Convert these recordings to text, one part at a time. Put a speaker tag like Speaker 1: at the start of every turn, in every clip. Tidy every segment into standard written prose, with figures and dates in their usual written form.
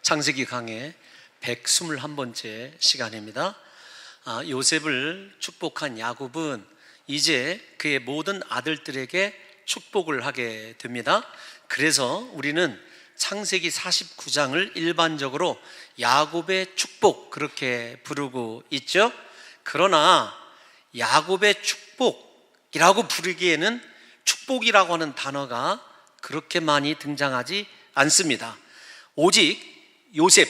Speaker 1: 창세기 강의 121번째 시간입니다. 요셉을 축복한 야곱은 이제 그의 모든 아들들에게 축복을 하게 됩니다. 그래서 우리는 창세기 49장을 일반적으로 야곱의 축복 그렇게 부르고 있죠. 그러나 야곱의 축복이라고 부르기에는 축복이라고 하는 단어가 그렇게 많이 등장하지 않습니다. 오직 요셉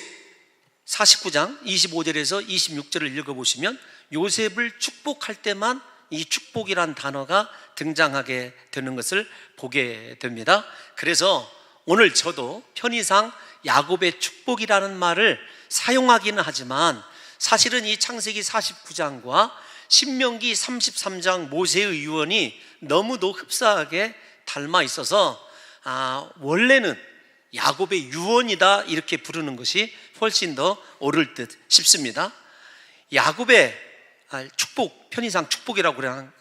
Speaker 1: 49장 25절에서 26절을 읽어보시면 요셉을 축복할 때만 이 축복이란 단어가 등장하게 되는 것을 보게 됩니다. 그래서 오늘 저도 편의상 야곱의 축복이라는 말을 사용하기는 하지만 사실은 이 창세기 49장과 신명기 33장 모세의 유언이 너무도 흡사하게 닮아 있어서 원래는 야곱의 유언이다 이렇게 부르는 것이 훨씬 더 옳을 듯 싶습니다. 야곱의 축복, 편의상 축복이라고 그냥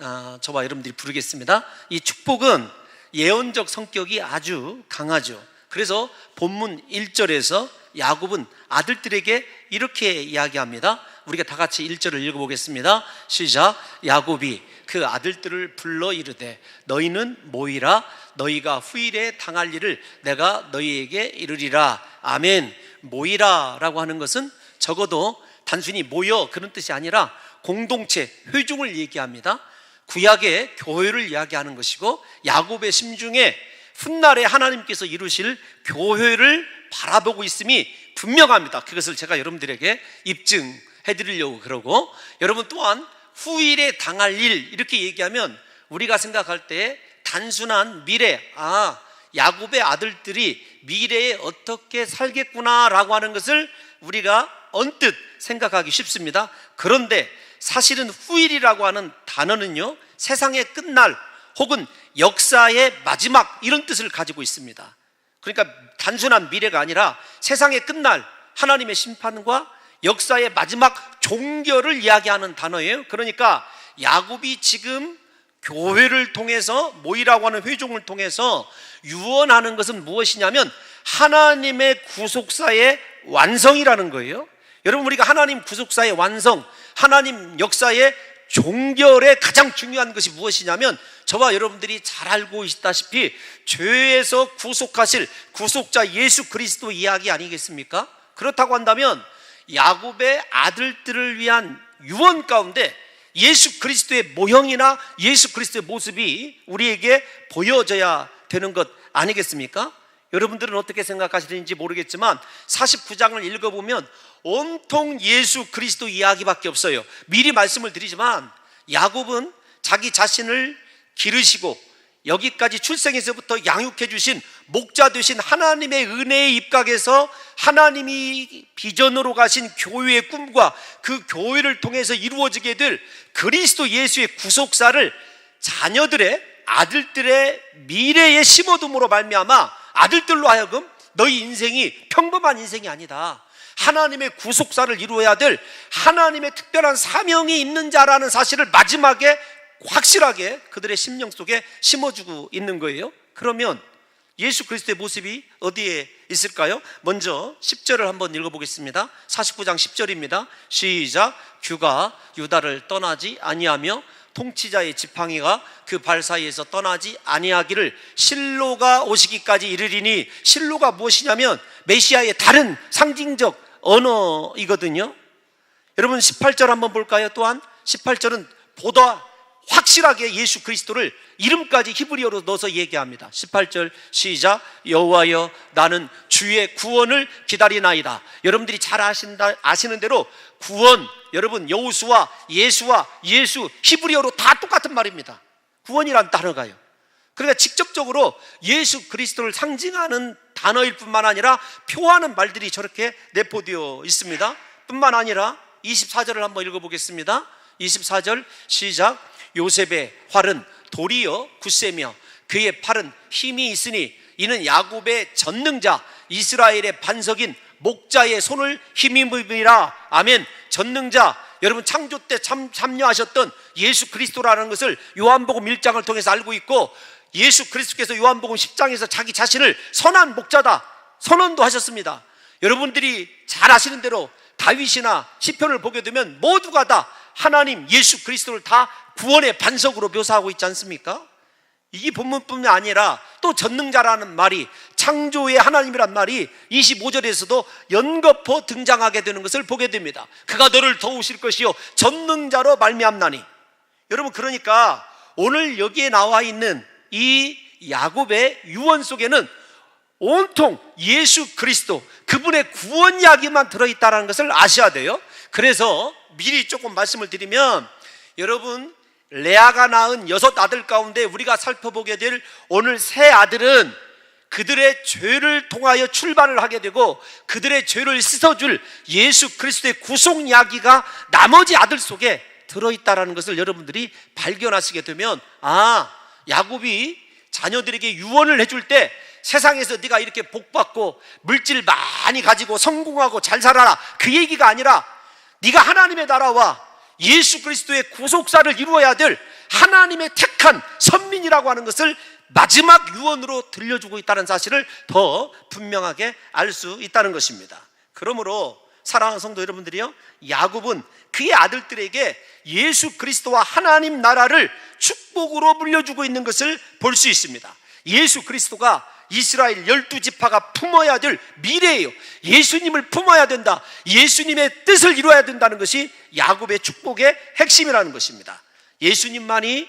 Speaker 1: 저와 여러분들이 부르겠습니다. 이 축복은 예언적 성격이 아주 강하죠. 그래서 본문 1절에서 야곱은 아들들에게 이렇게 이야기합니다. 우리가 다 같이 1절을 읽어보겠습니다. 시작. 야곱이 그 아들들을 불러 이르되 너희는 모이라. 너희가 후일에 당할 일을 내가 너희에게 이르리라. 아멘. 모이라 라고 하는 것은 적어도 단순히 모여 그런 뜻이 아니라 공동체, 회중을 얘기합니다. 구약의 교회를 이야기하는 것이고 야곱의 심중에 훗날에 하나님께서 이루실 교회를 바라보고 있음이 분명합니다. 그것을 제가 여러분들에게 입증해 드리려고 그러고, 여러분 또한 후일에 당할 일 이렇게 얘기하면 우리가 생각할 때 단순한 미래, 야곱의 아들들이 미래에 어떻게 살겠구나 라고 하는 것을 우리가 언뜻 생각하기 쉽습니다. 그런데 사실은 후일이라고 하는 단어는요, 세상의 끝날 혹은 역사의 마지막 이런 뜻을 가지고 있습니다. 그러니까 단순한 미래가 아니라 세상의 끝날, 하나님의 심판과 역사의 마지막 종결을 이야기하는 단어예요. 그러니까 야곱이 지금 교회를 통해서, 모이라고 하는 회중을 통해서 유언하는 것은 무엇이냐면 하나님의 구속사의 완성이라는 거예요. 여러분, 우리가 하나님 구속사의 완성, 하나님 역사의 종결의 가장 중요한 것이 무엇이냐면 저와 여러분들이 잘 알고 있다시피 죄에서 구속하실 구속자 예수 그리스도 이야기 아니겠습니까? 그렇다고 한다면 야곱의 아들들을 위한 유언 가운데 예수 그리스도의 모형이나 예수 그리스도의 모습이 우리에게 보여져야 되는 것 아니겠습니까? 여러분들은 어떻게 생각하시는지 모르겠지만 49장을 읽어보면 온통 예수 그리스도 이야기밖에 없어요. 미리 말씀을 드리지만 야곱은 자기 자신을 기르시고 여기까지 출생에서부터 양육해 주신 목자 되신 하나님의 은혜의 입각에서 하나님이 비전으로 가신 교회의 꿈과 그 교회를 통해서 이루어지게 될 그리스도 예수의 구속사를 자녀들의, 아들들의 미래에 심어둠으로 말미암아 아들들로 하여금 너희 인생이 평범한 인생이 아니다, 하나님의 구속사를 이루어야 될 하나님의 특별한 사명이 있는 자라는 사실을 마지막에 확실하게 그들의 심령 속에 심어주고 있는 거예요. 그러면 예수 그리스도의 모습이 어디에 있을까요? 먼저 10절을 한번 읽어보겠습니다. 49장 10절입니다. 시작. 규가 유다를 떠나지 아니하며 통치자의 지팡이가 그 발 사이에서 떠나지 아니하기를 실로가 오시기까지 이르리니, 실로가 무엇이냐면 메시아의 다른 상징적 언어이거든요. 여러분 18절 한번 볼까요? 또한 18절은 보다 확실하게 예수 그리스도를 이름까지 히브리어로 넣어서 얘기합니다. 18절 시작. 여호와여 나는 주의 구원을 기다리나이다. 여러분들이 잘 아시는 대로 구원, 여러분 여호수와 예수와 예수 히브리어로 다 똑같은 말입니다. 구원이란 단어가요. 그러니까 직접적으로 예수 그리스도를 상징하는 단어일 뿐만 아니라 표하는 말들이 저렇게 내포되어 있습니다. 뿐만 아니라 24절을 한번 읽어보겠습니다. 24절 시작. 요셉의 활은 돌이여 굳세며 그의 팔은 힘이 있으니 이는 야곱의 전능자 이스라엘의 반석인 목자의 손을 힘입으리라. 아멘. 전능자, 여러분 창조 때 참여하셨던 예수 그리스도라는 것을 요한복음 1장을 통해서 알고 있고, 예수 그리스도께서 요한복음 10장에서 자기 자신을 선한 목자다 선언도 하셨습니다.
Speaker 2: 여러분들이 잘 아시는 대로 다윗이나 시편을 보게 되면 모두가 다 하나님 예수 그리스도를 다 구원의 반석으로 묘사하고 있지 않습니까? 이 본문뿐만 아니라 또 전능자라는 말이, 창조의 하나님이란 말이 25절에서도 연거푸 등장하게 되는 것을 보게 됩니다. 그가 너를 도우실 것이요 전능자로 말미암나니. 여러분, 그러니까 오늘 여기에 나와 있는 이 야곱의 유언 속에는 온통 예수 그리스도, 그분의 구원 이야기만 들어있다는 것을 아셔야 돼요. 그래서 미리 조금 말씀을 드리면, 여러분, 레아가 낳은 6 아들 가운데 우리가 살펴보게 될 오늘 세 아들은 그들의 죄를 통하여 출발을 하게 되고, 그들의 죄를 씻어줄 예수 그리스도의 구속 이야기가 나머지 아들 속에 들어있다는 것을 여러분들이 발견하시게 되면, 야곱이 자녀들에게 유언을 해줄 때 세상에서 네가 이렇게 복받고 물질 많이 가지고 성공하고 잘 살아라, 그 얘기가 아니라 네가 하나님의 나라와 예수 그리스도의 구속사를 이루어야 될 하나님의 택한 선민이라고 하는 것을 마지막 유언으로 들려주고 있다는 사실을 더 분명하게 알 수 있다는 것입니다. 그러므로 사랑하는 성도 여러분들이요, 야곱은 그의 아들들에게 예수 그리스도와 하나님 나라를 축복으로 물려주고 있는 것을 볼 수 있습니다. 예수 그리스도가 이스라엘 12지파가 품어야 될 미래예요. 예수님을 품어야 된다, 예수님의 뜻을 이루어야 된다는 것이 야곱의 축복의 핵심이라는 것입니다. 예수님만이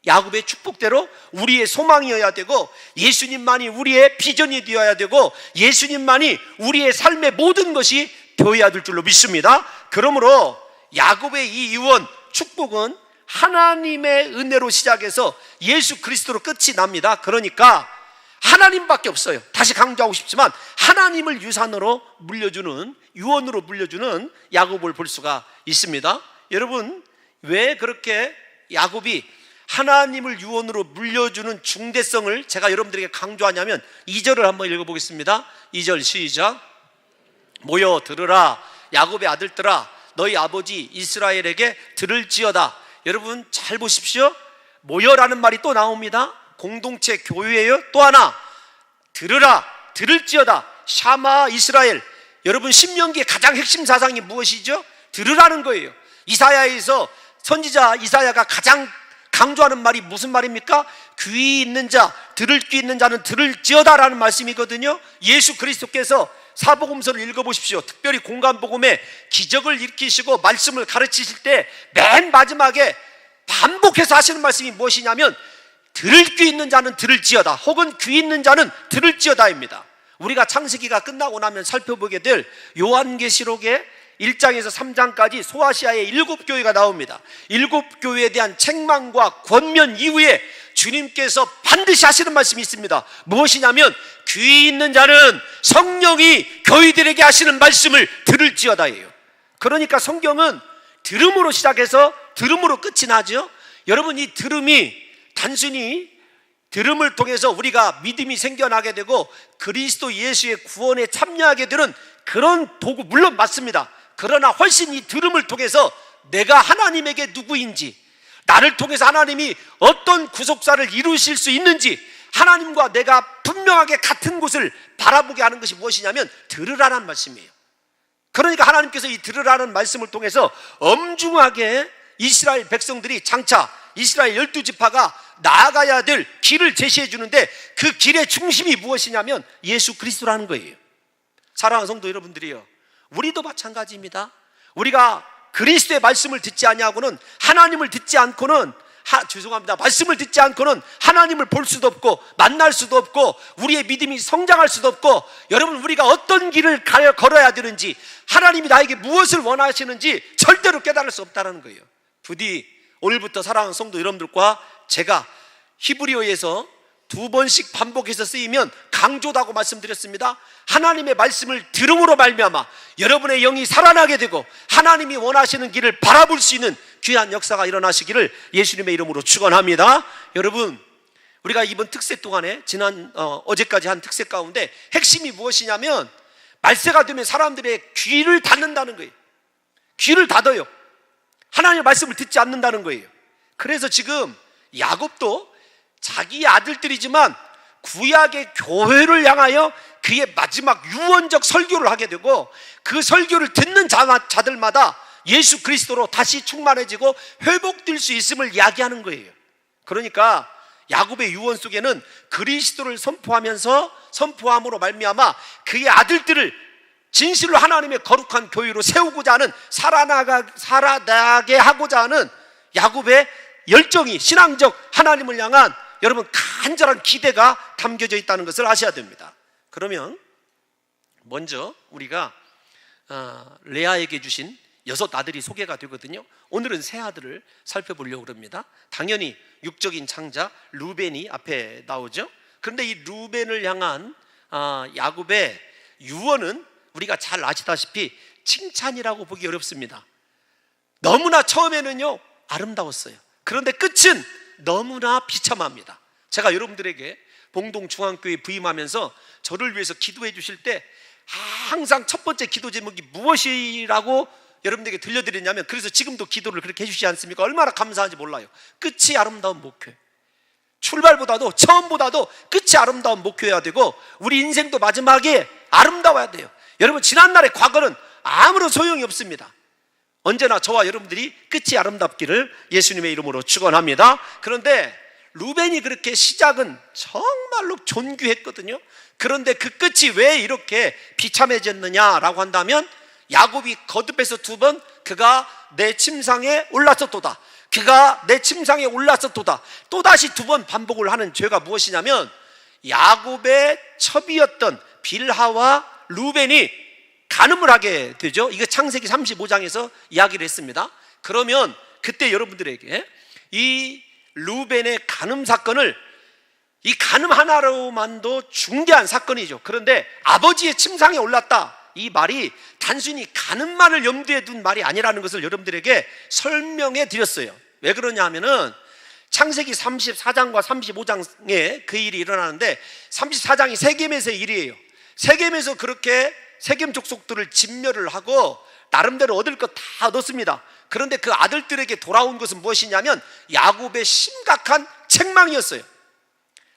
Speaker 2: 야곱의 축복대로 우리의 소망이어야 되고, 예수님만이 우리의 비전이 되어야 되고, 예수님만이 우리의 삶의 모든 것이 되어야 될 줄로 믿습니다. 그러므로 야곱의 이 유언, 축복은 하나님의 은혜로 시작해서 예수 그리스도로 끝이 납니다. 그러니까 하나님밖에 없어요. 다시 강조하고 싶지만 하나님을 유산으로 물려주는, 유언으로 물려주는 야곱을 볼 수가 있습니다. 여러분, 왜 그렇게 야곱이 하나님을 유언으로 물려주는 중대성을 제가 여러분들에게 강조하냐면, 2절을 한번 읽어보겠습니다. 2절 시작. 모여 들으라 야곱의 아들들아, 너희 아버지 이스라엘에게 들을지어다. 여러분 잘 보십시오. 모여라는 말이 또 나옵니다. 공동체 교회예요. 또 하나, 들으라, 들을지어다. 샤마 이스라엘. 여러분, 신명기의 가장 핵심 사상이 무엇이죠? 들으라는 거예요. 이사야에서 선지자 이사야가 가장 강조하는 말이 무슨 말입니까? 귀 있는 자, 들을 귀 있는 자는 들을지어다라는 말씀이거든요. 예수 그리스도께서 사복음서를 읽어보십시오. 특별히 공간복음에 기적을 일으키시고 말씀을 가르치실 때 맨 마지막에 반복해서 하시는 말씀이 무엇이냐면, 들을 귀 있는 자는 들을지어다, 혹은 귀 있는 자는 들을지어다입니다. 우리가 창세기가 끝나고 나면 살펴보게 될 요한계시록의 1장에서 3장까지 소아시아의 7교회가 나옵니다. 7교회에 대한 책망과 권면 이후에 주님께서 반드시 하시는 말씀이 있습니다. 무엇이냐면, 귀 있는 자는 성령이 교회들에게 하시는 말씀을 들을지어다예요. 그러니까 성경은 들음으로 시작해서 들음으로 끝이 나죠. 여러분, 이 들음이 단순히 들음을 통해서 우리가 믿음이 생겨나게 되고 그리스도 예수의 구원에 참여하게 되는 그런 도구, 물론 맞습니다. 그러나 훨씬 이 들음을 통해서 내가 하나님에게 누구인지, 나를 통해서 하나님이 어떤 구속사를 이루실 수 있는지, 하나님과 내가 분명하게 같은 곳을 바라보게 하는 것이 무엇이냐면 들으라는 말씀이에요. 그러니까 하나님께서 이 들으라는 말씀을 통해서 엄중하게 이스라엘 백성들이, 장차 이스라엘 12지파가 나아가야 될 길을 제시해 주는데, 그 길의 중심이 무엇이냐면 예수 그리스도라는 거예요. 사랑하는 성도 여러분들이요, 우리도 마찬가지입니다. 우리가 그리스도의 말씀을 듣지 아니하고는, 하나님을 듣지 않고는, 말씀을 듣지 않고는 하나님을 볼 수도 없고 만날 수도 없고 우리의 믿음이 성장할 수도 없고, 여러분, 우리가 어떤 길을 걸어야 되는지, 하나님이 나에게 무엇을 원하시는지 절대로 깨달을 수 없다는 거예요. 부디 오늘부터 사랑하는 성도 여러분들과 제가 히브리어에서 2번씩 반복해서 쓰이면 강조다고 말씀드렸습니다. 하나님의 말씀을 들음으로 말미암아 여러분의 영이 살아나게 되고 하나님이 원하시는 길을 바라볼 수 있는 귀한 역사가 일어나시기를 예수님의 이름으로 축원합니다. 여러분, 우리가 이번 특세 동안에 어제까지 한 특세 가운데 핵심이 무엇이냐면, 말세가 되면 사람들의 귀를 닫는다는 거예요. 귀를 닫아요. 하나님의 말씀을 듣지 않는다는 거예요. 그래서 지금 야곱도 자기 아들들이지만 구약의 교회를 향하여 그의 마지막 유언적 설교를 하게 되고, 그 설교를 듣는 자들마다 예수 그리스도로 다시 충만해지고 회복될 수 있음을 이야기하는 거예요. 그러니까 야곱의 유언 속에는 그리스도를 선포함으로 말미암아 그의 아들들을 진실로 하나님의 거룩한 교회로 세우고자 하는, 살아나게 하고자 하는 야곱의 열정이, 신앙적 하나님을 향한 여러분 간절한 기대가 담겨져 있다는 것을 아셔야 됩니다. 그러면 먼저 우리가 레아에게 주신 6 아들이 소개가 되거든요. 오늘은 세 아들을 살펴보려고 합니다. 당연히 육적인 장자 루벤이 앞에 나오죠. 그런데 이 루벤을 향한 야곱의 유언은 우리가 잘 아시다시피 칭찬이라고 보기 어렵습니다. 너무나 처음에는요 아름다웠어요. 그런데 끝은 너무나 비참합니다. 제가 여러분들에게 봉동중앙교회 부임하면서 저를 위해서 기도해 주실 때 항상 첫 번째 기도 제목이 무엇이라고 여러분들에게 들려드렸냐면, 그래서 지금도 기도를 그렇게 해주시지 않습니까? 얼마나 감사한지 몰라요. 끝이 아름다운 목회, 출발보다도 처음보다도 끝이 아름다운 목회여야 되고, 우리 인생도 마지막에 아름다워야 돼요. 여러분, 지난날의 과거는 아무런 소용이 없습니다. 언제나 저와 여러분들이 끝이 아름답기를 예수님의 이름으로 축원합니다. 그런데 루벤이 그렇게 시작은 정말로 존귀했거든요. 그런데 그 끝이 왜 이렇게 비참해졌느냐라고 한다면, 야곱이 거듭해서 2번 그가 내 침상에 올랐었도다, 그가 내 침상에 올랐었도다, 또다시 2번 반복을 하는 죄가 무엇이냐면, 야곱의 첩이었던 빌하와 루벤이 간음을 하게 되죠. 이거 창세기 35장에서 이야기를 했습니다. 그러면 그때 여러분들에게 이 루벤의 간음 사건을, 이 간음 하나로만도 중대한 사건이죠. 그런데 아버지의 침상에 올랐다, 이 말이 단순히 간음만을 염두에 둔 말이 아니라는 것을 여러분들에게 설명해 드렸어요. 왜 그러냐 하면은 창세기 34장과 35장에 그 일이 일어나는데, 34장이 세겜에서의 일이에요. 세겜에서 그렇게 세겜 족속들을 진멸을 하고 나름대로 얻을 것 다 얻었습니다. 그런데 그 아들들에게 돌아온 것은 무엇이냐면 야곱의 심각한 책망이었어요.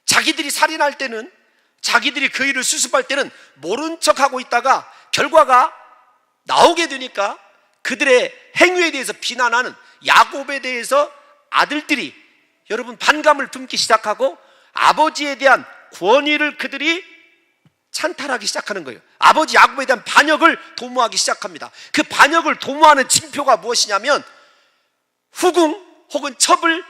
Speaker 2: 자기들이 살인할 때는, 자기들이 그 일을 수습할 때는 모른 척하고 있다가 결과가 나오게 되니까 그들의 행위에 대해서 비난하는 야곱에 대해서 아들들이 여러분 반감을 품기 시작하고, 아버지에 대한 권위를 그들이 찬탈하기 시작하는 거예요. 아버지 야곱에 대한 반역을 도모하기 시작합니다. 그 반역을 도모하는 징표가 무엇이냐면 후궁 혹은 첩을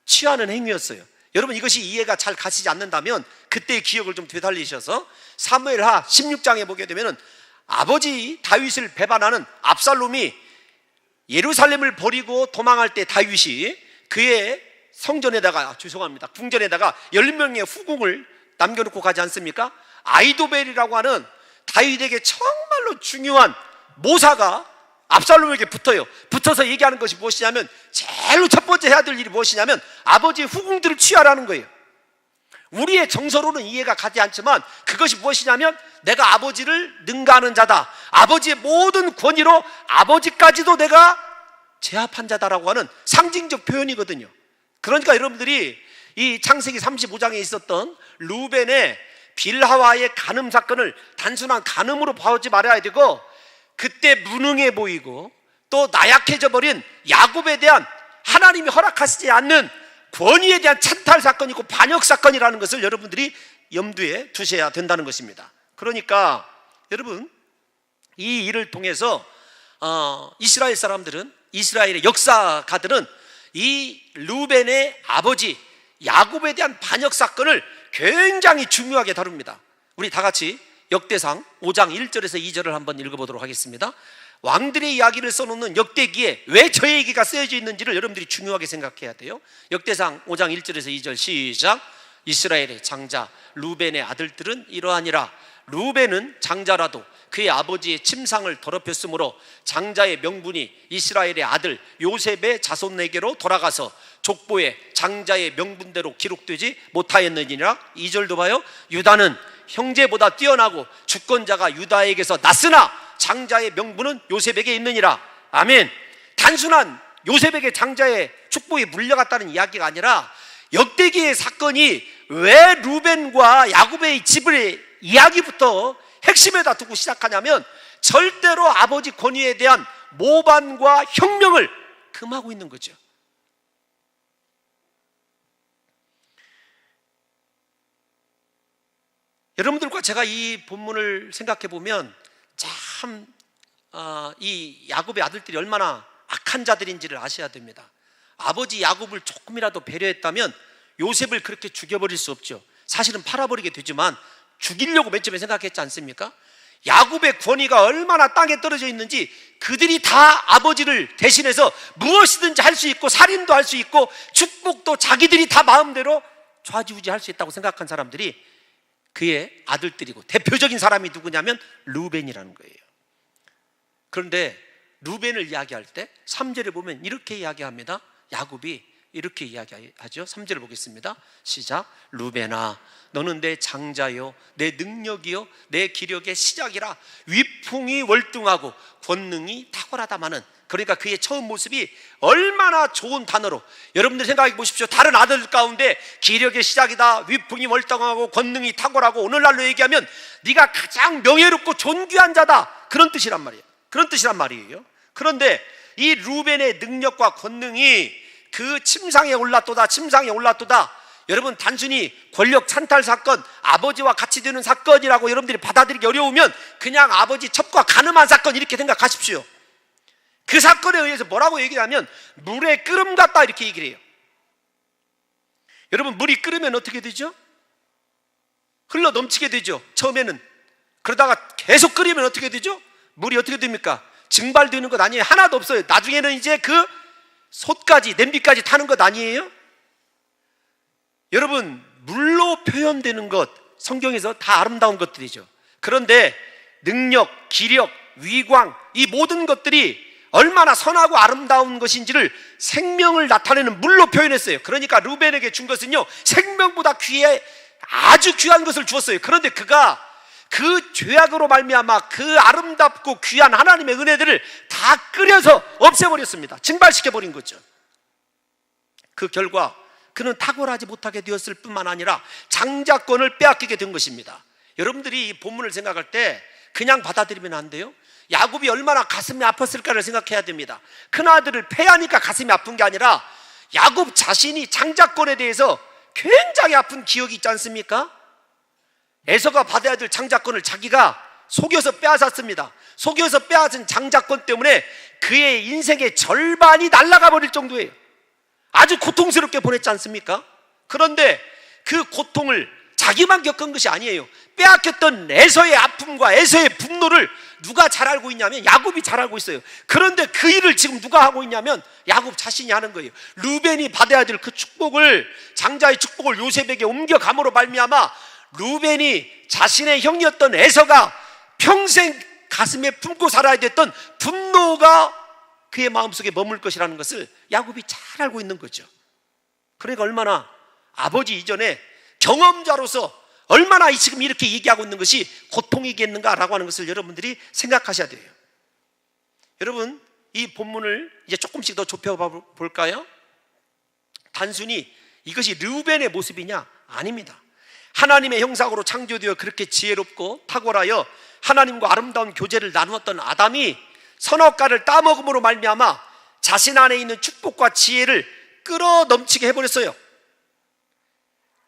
Speaker 2: 취하는 행위였어요. 여러분, 이것이 이해가 잘 가시지 않는다면 그때의 기억을 좀 되살리셔서 사무엘하 16장에 보게 되면, 아버지 다윗을 배반하는 압살롬이 예루살렘을 버리고 도망할 때 다윗이 그의 성전에다가, 궁전에다가 10명의 후궁을 남겨놓고 가지 않습니까? 아이도벨이라고 하는 다윗에게 정말로 중요한 모사가 압살롬에게 붙어서 얘기하는 것이 무엇이냐면, 제일로 첫 번째 해야 될 일이 무엇이냐면 아버지의 후궁들을 취하라는 거예요. 우리의 정서로는 이해가 가지 않지만 그것이 무엇이냐면, 내가 아버지를 능가하는 자다, 아버지의 모든 권위로 아버지까지도 내가 제압한 자다라고 하는 상징적 표현이거든요. 그러니까 여러분들이 이 창세기 35장에 있었던 루벤의 빌하와의 간음 사건을 단순한 간음으로 봐오지 말아야 되고, 그때 무능해 보이고 또 나약해져 버린 야곱에 대한 하나님이 허락하시지 않는 권위에 대한 찬탈 사건이고 반역 사건이라는 것을 여러분들이 염두에 두셔야 된다는 것입니다. 그러니까 여러분, 이 일을 통해서 이스라엘 사람들은, 이스라엘의 역사가들은 이 루벤의 아버지 야곱에 대한 반역 사건을 굉장히 중요하게 다룹니다. 우리 다 같이 역대상 5장 1절에서 2절을 한번 읽어보도록 하겠습니다. 왕들의 이야기를 써놓는 역대기에 왜 저 얘기가 쓰여져 있는지를 여러분들이 중요하게 생각해야 돼요. 역대상 5장 1절에서 2절 시작. 이스라엘의 장자 루벤의 아들들은 이러하니라. 루벤은 장자라도 그의 아버지의 침상을 더럽혔으므로 장자의 명분이 이스라엘의 아들 요셉의 자손에게로 돌아가서 족보에 장자의 명분대로 기록되지 못하였느니라. 2절도 봐요. 유다는 형제보다 뛰어나고 주권자가 유다에게서 났으나 장자의 명분은 요셉에게 있느니라. 아멘. 단순한 요셉에게 장자의 축복이 물려갔다는 이야기가 아니라, 역대기의 사건이 왜 루벤과 야곱의 집을 이야기부터 핵심에다 두고 시작하냐면 절대로 아버지 권위에 대한 모반과 혁명을 금하고 있는 거죠. 여러분들과 제가 이 본문을 생각해 보면 참 이 야곱의 아들들이 얼마나 악한 자들인지를 아셔야 됩니다. 아버지 야곱을 조금이라도 배려했다면 요셉을 그렇게 죽여버릴 수 없죠. 사실은 팔아버리게 되지만 죽이려고 맨 처음에 생각했지 않습니까? 야곱의 권위가 얼마나 땅에 떨어져 있는지 그들이 다 아버지를 대신해서 무엇이든지 할 수 있고 살인도 할 수 있고 축복도 자기들이 다 마음대로 좌지우지할 수 있다고 생각한 사람들이 그의 아들들이고, 대표적인 사람이 누구냐면 루벤이라는 거예요. 그런데 루벤을 이야기할 때 3절에 보면 이렇게 이야기합니다. 야곱이 이렇게 이야기하죠. 3절을 보겠습니다. 시작. 루벤아, 너는 내 장자요, 내 능력이요, 내 기력의 시작이라. 위풍이 월등하고 권능이 탁월하다마는. 그러니까 그의 처음 모습이 얼마나 좋은 단어로, 여러분들 생각해 보십시오. 다른 아들 가운데 기력의 시작이다, 위풍이 월등하고 권능이 탁월하고, 오늘날로 얘기하면 네가 가장 명예롭고 존귀한 자다, 그런 뜻이란 말이에요. 그런 뜻이란 말이에요. 그런데 이 루벤의 능력과 권능이 그 침상에 올랐도다, 침상에 올랐도다. 여러분, 단순히 권력 찬탈 사건, 아버지와 같이 되는 사건이라고 여러분들이 받아들이기 어려우면 그냥 아버지 첩과 가늠한 사건, 이렇게 생각하십시오. 그 사건에 의해서 뭐라고 얘기하면 물에 끓음 같다, 이렇게 얘기를 해요. 여러분, 물이 끓으면 어떻게 되죠? 흘러 넘치게 되죠, 처음에는. 그러다가 계속 끓이면 어떻게 되죠? 물이 어떻게 됩니까? 증발되는 것 아니에요? 하나도 없어요. 나중에는 이제 그 솥까지, 냄비까지 타는 것 아니에요? 여러분, 물로 표현되는 것, 성경에서 다 아름다운 것들이죠. 그런데 능력, 기력, 위광, 이 모든 것들이 얼마나 선하고 아름다운 것인지를 생명을 나타내는 물로 표현했어요. 그러니까 루벤에게 준 것은요, 생명보다 아주 귀한 것을 주었어요. 그런데 그가 그 죄악으로 말미암아 그 아름답고 귀한 하나님의 은혜들을 다 끓여서 없애버렸습니다. 증발시켜버린 거죠. 그 결과 그는 탁월하지 못하게 되었을 뿐만 아니라 장자권을 빼앗기게 된 것입니다. 여러분들이 이 본문을 생각할 때 그냥 받아들이면 안 돼요. 야곱이 얼마나 가슴이 아팠을까를 생각해야 됩니다. 큰아들을 패하니까 가슴이 아픈 게 아니라 야곱 자신이 장자권에 대해서 굉장히 아픈 기억이 있지 않습니까? 에서가 받아야 될 장자권을 자기가 속여서 빼앗았습니다. 속여서 빼앗은 장자권 때문에 그의 인생의 절반이 날아가 버릴 정도예요. 아주 고통스럽게 보냈지 않습니까? 그런데 그 고통을 자기만 겪은 것이 아니에요. 빼앗겼던 에서의 아픔과 에서의 분노를 누가 잘 알고 있냐면 야곱이 잘 알고 있어요. 그런데 그 일을 지금 누가 하고 있냐면 야곱 자신이 하는 거예요. 루벤이 받아야 될 그 축복을, 장자의 축복을 요셉에게 옮겨감으로 말미암아 루벤이 자신의 형이었던 에서가 평생 가슴에 품고 살아야 됐던 분노가 그의 마음속에 머물 것이라는 것을 야곱이 잘 알고 있는 거죠. 그러니까 얼마나 아버지 이전에 경험자로서 얼마나 지금 이렇게 얘기하고 있는 것이 고통이겠는가라고 하는 것을 여러분들이 생각하셔야 돼요. 여러분, 이 본문을 이제 조금씩 더 좁혀볼까요? 단순히 이것이 르우벤의 모습이냐? 아닙니다. 하나님의 형상으로 창조되어 그렇게 지혜롭고 탁월하여 하나님과 아름다운 교제를 나누었던 아담이 선악과를 따먹음으로 말미암아 자신 안에 있는 축복과 지혜를 끌어넘치게 해버렸어요.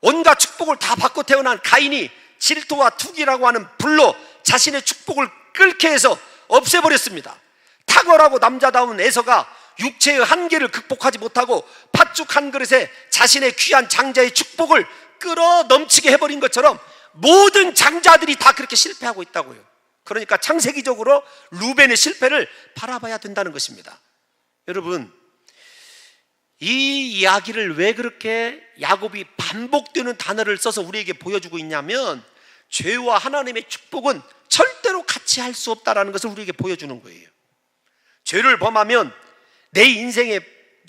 Speaker 2: 온갖 축복을 다 받고 태어난 가인이 질투와 투기라고 하는 불로 자신의 축복을 끓게 해서 없애버렸습니다. 탁월하고 남자다운 에서가 육체의 한계를 극복하지 못하고 팥죽 한 그릇에 자신의 귀한 장자의 축복을 끌어넘치게 해버린 것처럼 모든 장자들이 다 그렇게 실패하고 있다고요. 그러니까 창세기적으로 루벤의 실패를 바라봐야 된다는 것입니다. 여러분, 이 이야기를 왜 그렇게 야곱이 반복되는 단어를 써서 우리에게 보여주고 있냐면 죄와 하나님의 축복은 절대로 같이 할 수 없다는 것을 우리에게 보여주는 거예요. 죄를 범하면 내 인생에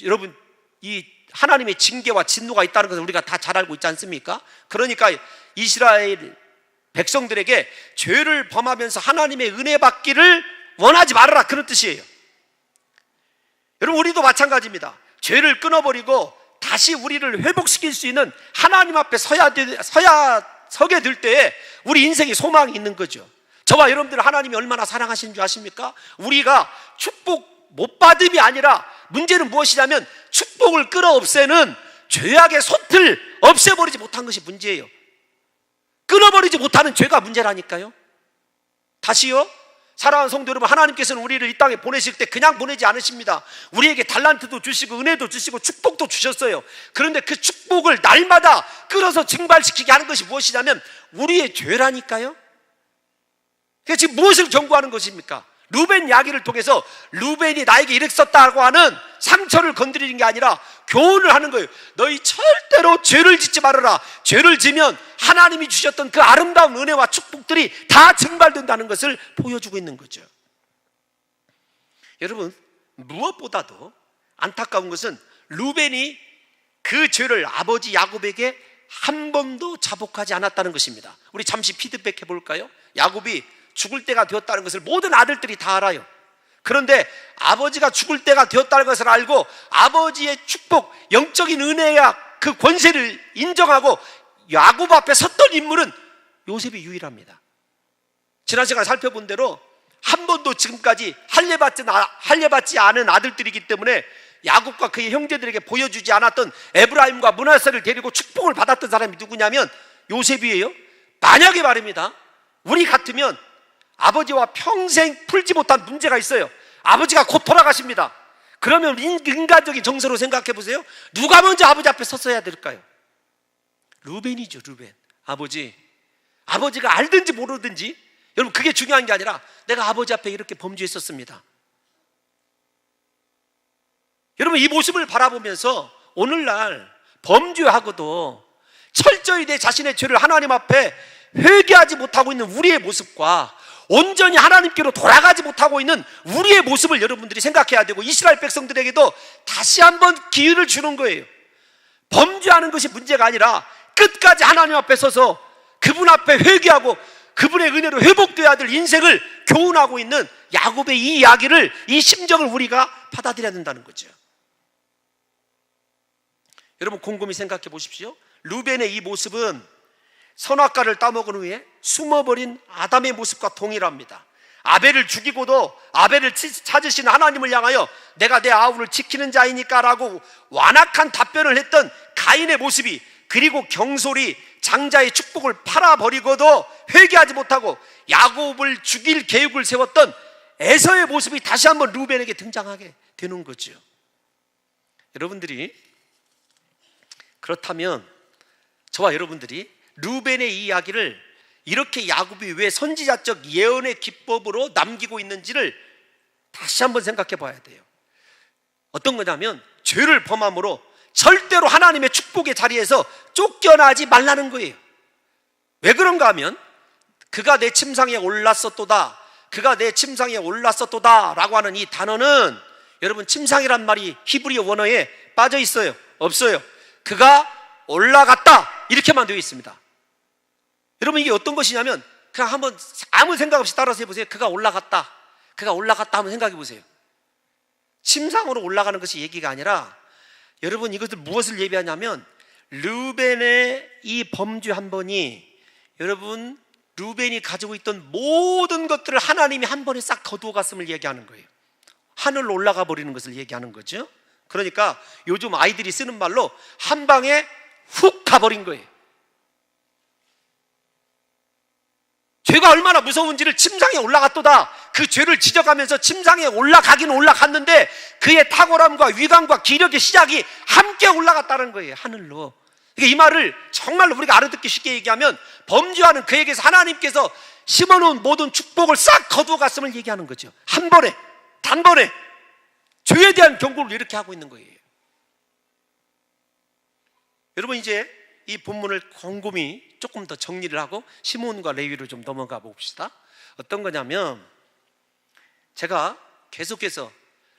Speaker 2: 여러분 이 하나님의 징계와 진노가 있다는 것을 우리가 다 잘 알고 있지 않습니까? 그러니까 이스라엘 백성들에게 죄를 범하면서 하나님의 은혜 받기를 원하지 말아라, 그런 뜻이에요. 여러분, 우리도 마찬가지입니다. 죄를 끊어버리고 다시 우리를 회복시킬 수 있는 하나님 앞에 서야 서게 될 때에 우리 인생에 소망이 있는 거죠. 저와 여러분들 하나님이 얼마나 사랑하시는 줄 아십니까? 우리가 축복 못 받음이 아니라 문제는 무엇이냐면 축복을 끌어없애는 죄악의 솥을 없애버리지 못한 것이 문제예요. 끊어버리지 못하는 죄가 문제라니까요. 다시요, 사랑하는 성도 여러분, 하나님께서는 우리를 이 땅에 보내실 때 그냥 보내지 않으십니다. 우리에게 달란트도 주시고 은혜도 주시고 축복도 주셨어요. 그런데 그 축복을 날마다 끌어서 증발시키게 하는 것이 무엇이냐면 우리의 죄라니까요. 그래서 지금 무엇을 경고하는 것입니까? 루벤 이야기를 통해서 루벤이 나에게 이랬었다고 하는 상처를 건드리는 게 아니라 교훈을 하는 거예요. 너희 절대로 죄를 짓지 말아라. 죄를 지면 하나님이 주셨던 그 아름다운 은혜와 축복들이 다 증발된다는 것을 보여주고 있는 거죠. 여러분, 무엇보다도 안타까운 것은 루벤이 그 죄를 아버지 야곱에게 한 번도 자복하지 않았다는 것입니다. 우리 잠시 피드백 해볼까요? 야곱이 죽을 때가 되었다는 것을 모든 아들들이 다 알아요. 그런데 아버지가 죽을 때가 되었다는 것을 알고 아버지의 축복, 영적인 은혜야 그 권세를 인정하고 야곱 앞에 섰던 인물은 요셉이 유일합니다. 지난 시간에 살펴본 대로 한 번도 지금까지 할례받지 않은 아들들이기 때문에 야곱과 그의 형제들에게 보여주지 않았던 에브라임과 므낫세를 데리고 축복을 받았던 사람이 누구냐면 요셉이에요. 만약에 말입니다, 우리 같으면 아버지와 평생 풀지 못한 문제가 있어요. 아버지가 곧 돌아가십니다. 그러면 인간적인 정서로 생각해 보세요. 누가 먼저 아버지 앞에 섰어야 될까요? 루벤이죠. 루벤. 아버지가 알든지 모르든지, 여러분 그게 중요한 게 아니라 내가 아버지 앞에 이렇게 범죄했었습니다. 여러분 이 모습을 바라보면서 오늘날 범죄하고도 철저히 내 자신의 죄를 하나님 앞에 회개하지 못하고 있는 우리의 모습과 온전히 하나님께로 돌아가지 못하고 있는 우리의 모습을 여러분들이 생각해야 되고, 이스라엘 백성들에게도 다시 한번 기회를 주는 거예요. 범죄하는 것이 문제가 아니라 끝까지 하나님 앞에 서서 그분 앞에 회개하고 그분의 은혜로 회복되어야 될 인생을 교훈하고 있는 야곱의 이 이야기를, 이 심정을 우리가 받아들여야 된다는 거죠. 여러분 곰곰이 생각해 보십시오. 루벤의 이 모습은 선악과를 따먹은 후에 숨어버린 아담의 모습과 동일합니다. 아벨을 죽이고도 아벨을 찾으신 하나님을 향하여 내가 내 아우를 지키는 자이니까 라고 완악한 답변을 했던 가인의 모습이, 그리고 경솔이 장자의 축복을 팔아버리고도 회개하지 못하고 야곱을 죽일 계획을 세웠던 에서의 모습이 다시 한번 루벤에게 등장하게 되는 거죠. 여러분들이 그렇다면 저와 여러분들이 루벤의 이 이야기를 이렇게 야곱이 왜 선지자적 예언의 기법으로 남기고 있는지를 다시 한번 생각해 봐야 돼요. 어떤 거냐면 죄를 범함으로 절대로 하나님의 축복의 자리에서 쫓겨나지 말라는 거예요. 왜 그런가 하면 그가 내 침상에 올랐었도다, 그가 내 침상에 올랐었도다 라고 하는 이 단어는, 여러분 침상이란 말이 히브리 원어에 빠져 있어요? 없어요. 그가 올라갔다 이렇게만 되어 있습니다. 여러분 이게 어떤 것이냐면 그냥 한번 아무 생각 없이 따라서 해보세요. 그가 올라갔다 한번 생각해 보세요. 침상으로 올라가는 것이 얘기가 아니라, 여러분 이것을 무엇을 예비하냐면 루벤의 이 범죄 한 번이, 여러분 루벤이 가지고 있던 모든 것들을 하나님이 한 번에 싹 거두어 갔음을 얘기하는 거예요. 하늘로 올라가 버리는 것을 얘기하는 거죠. 그러니까 요즘 아이들이 쓰는 말로 한 방에 훅 가버린 거예요. 죄가 얼마나 무서운지를 침상에 올라갔도다, 그 죄를 지적하면서 침상에 올라가긴 올라갔는데 그의 탁월함과 위강과 기력의 시작이 함께 올라갔다는 거예요, 하늘로. 그러니까 이 말을 정말로 우리가 알아듣기 쉽게 얘기하면 범죄하는 그에게서 하나님께서 심어놓은 모든 축복을 싹 거두어 갔음을 얘기하는 거죠. 한 번에, 단번에 죄에 대한 경고를 이렇게 하고 있는 거예요. 여러분 이제 이 본문을 곰곰이 조금 더 정리를 하고 시몬과 레위로 좀 넘어가 봅시다. 어떤 거냐면, 제가 계속해서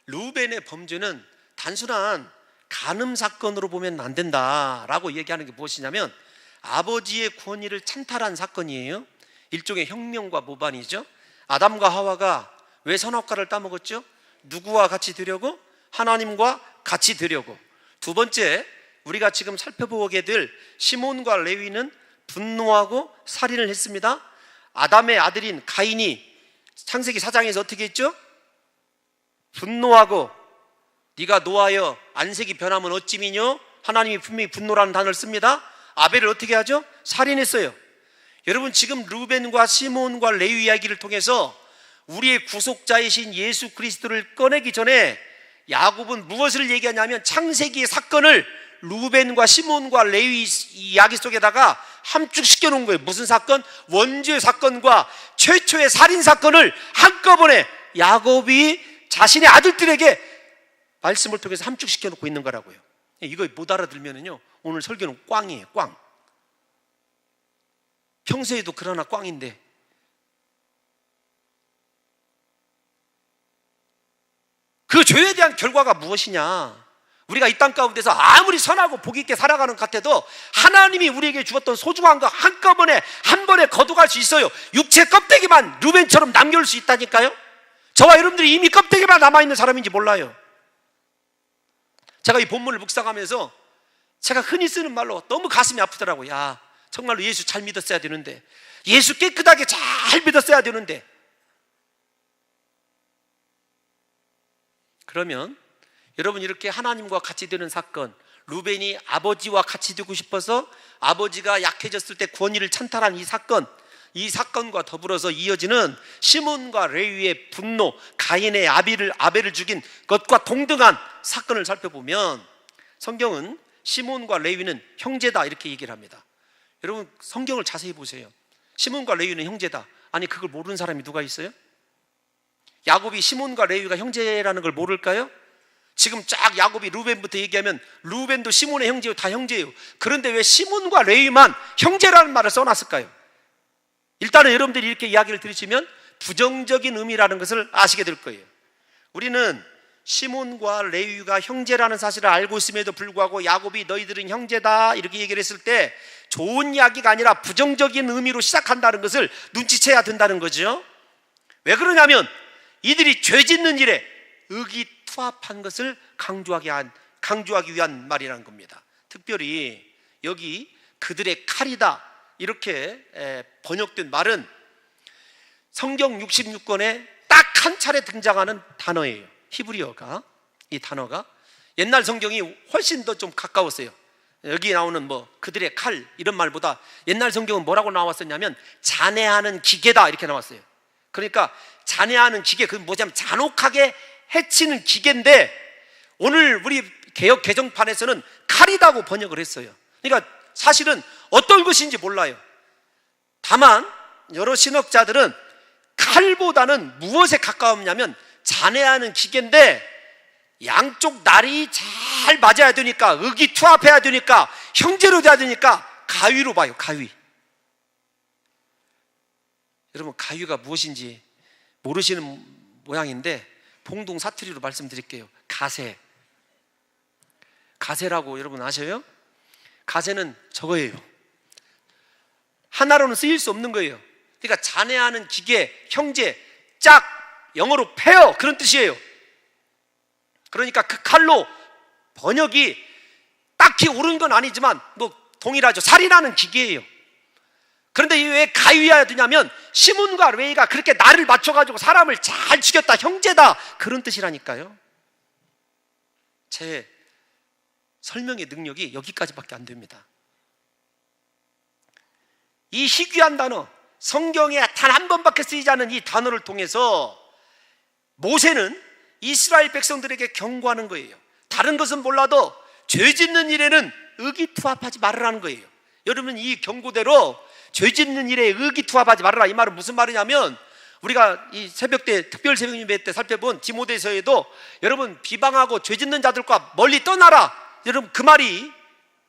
Speaker 2: 루벤의 범죄는 단순한 간음 사건으로 보면 안 된다라고 얘기하는 게 무엇이냐면, 아버지의 권위를 찬탈한 사건이에요. 일종의 혁명과 모반이죠. 아담과 하와가 왜 선악과를 따먹었죠? 누구와 같이 되려고? 하나님과 같이 되려고. 두 번째, 우리가 지금 살펴보게 될 시몬과 레위는 분노하고 살인을 했습니다. 아담의 아들인 가인이 창세기 4장에서 어떻게 했죠? 분노하고 네가 노하여 안색이 변하면 어찌미뇨? 하나님이 분명히 분노라는 단어를 씁니다. 아벨을 어떻게 하죠? 살인했어요. 여러분, 지금 루벤과 시몬과 레위 이야기를 통해서 우리의 구속자이신 예수 그리스도를 꺼내기 전에 야곱은 무엇을 얘기하냐면 창세기의 사건을 루벤과 시몬과 레위 이야기 속에다가 함축시켜 놓은 거예요. 무슨 사건? 원죄 사건과 최초의 살인 사건을 한꺼번에 야곱이 자신의 아들들에게 말씀을 통해서 함축시켜 놓고 있는 거라고요. 이거 못 알아들면은요, 오늘 설교는 꽝이에요. 꽝. 평소에도 그러나 꽝인데, 그 죄에 대한 결과가 무엇이냐? 우리가 이 땅 가운데서 아무리 선하고 복 있게 살아가는 것 같아도 하나님이 우리에게 주었던 소중한 거 한꺼번에 한 번에 거둬갈 수 있어요. 육체 껍데기만 루벤처럼 남겨올 수 있다니까요. 저와 여러분들이 이미 껍데기만 남아있는 사람인지 몰라요. 제가 이 본문을 묵상하면서 제가 흔히 쓰는 말로 너무 가슴이 아프더라고요. 야, 정말로 예수 잘 믿었어야 되는데, 예수 깨끗하게 잘 믿었어야 되는데. 그러면 여러분, 이렇게 하나님과 같이 되는 사건, 루벤이 아버지와 같이 되고 싶어서 아버지가 약해졌을 때 권위를 찬탈한 이 사건과 더불어서 이어지는 시몬과 레위의 분노, 가인의 아벨을 죽인 것과 동등한 사건을 살펴보면 성경은 시몬과 레위는 형제다 이렇게 얘기를 합니다. 여러분, 성경을 자세히 보세요. 시몬과 레위는 형제다. 아니, 그걸 모르는 사람이 누가 있어요? 야곱이 시몬과 레위가 형제라는 걸 모를까요? 지금 쫙 야곱이 루벤부터 얘기하면 루벤도 시몬의 형제요, 다 형제예요. 그런데 왜 시몬과 레위만 형제라는 말을 써놨을까요? 일단은 여러분들이 이렇게 이야기를 들으시면 부정적인 의미라는 것을 아시게 될 거예요. 우리는 시몬과 레위가 형제라는 사실을 알고 있음에도 불구하고 야곱이 너희들은 형제다 이렇게 얘기를 했을 때 좋은 이야기가 아니라 부정적인 의미로 시작한다는 것을 눈치채야 된다는 거죠. 왜 그러냐면 이들이 죄 짓는 일에 의기투합한 것을 강조하기 위한 말이라는 겁니다. 특별히 여기 그들의 칼이다 이렇게 번역된 말은 성경 66권에 딱 한 차례 등장하는 단어예요. 히브리어가, 이 단어가 옛날 성경이 훨씬 더 좀 가까웠어요. 여기 나오는 뭐 그들의 칼 이런 말보다 옛날 성경은 뭐라고 나왔었냐면 잔해하는 기계다 이렇게 나왔어요. 그러니까 잔해하는 기계, 그건 뭐냐면 잔혹하게 해치는 기계인데 오늘 우리 개역 개정판에서는 칼이다고 번역을 했어요. 그러니까 사실은 어떤 것인지 몰라요. 다만 여러 신학자들은 칼보다는 무엇에 가까웠냐면 잔해하는 기계인데 양쪽 날이 잘 맞아야 되니까 의기투합해야 되니까 형제로 돼야 되니까 가위로 봐요. 가위. 여러분, 가위가 무엇인지 모르시는 모양인데 봉동 사투리로 말씀드릴게요. 가세. 가세라고 여러분 아셔요? 가세는 저거예요. 하나로는 쓰일 수 없는 거예요. 그러니까 잔해하는 기계, 형제, 짝, 영어로 페어 그런 뜻이에요. 그러니까 그 칼로 번역이 딱히 옳은 건 아니지만 뭐 동일하죠. 살인하는 기계예요. 그런데 왜 가위해야 되냐면 시몬과 레위가 그렇게 날을 맞춰가지고 사람을 잘 죽였다, 형제다 그런 뜻이라니까요. 제 설명의 능력이 여기까지밖에 안 됩니다. 이 희귀한 단어, 성경에 단 한 번밖에 쓰이지 않은 이 단어를 통해서 모세는 이스라엘 백성들에게 경고하는 거예요. 다른 것은 몰라도 죄 짓는 일에는 의기투합하지 말으라는 거예요. 여러분, 이 경고대로 죄 짓는 일에 의기투합하지 말아라 이 말은 무슨 말이냐면 우리가 이 새벽 때 특별 새벽 예배 때 살펴본 디모데서에도 여러분 비방하고 죄 짓는 자들과 멀리 떠나라 여러분 그 말이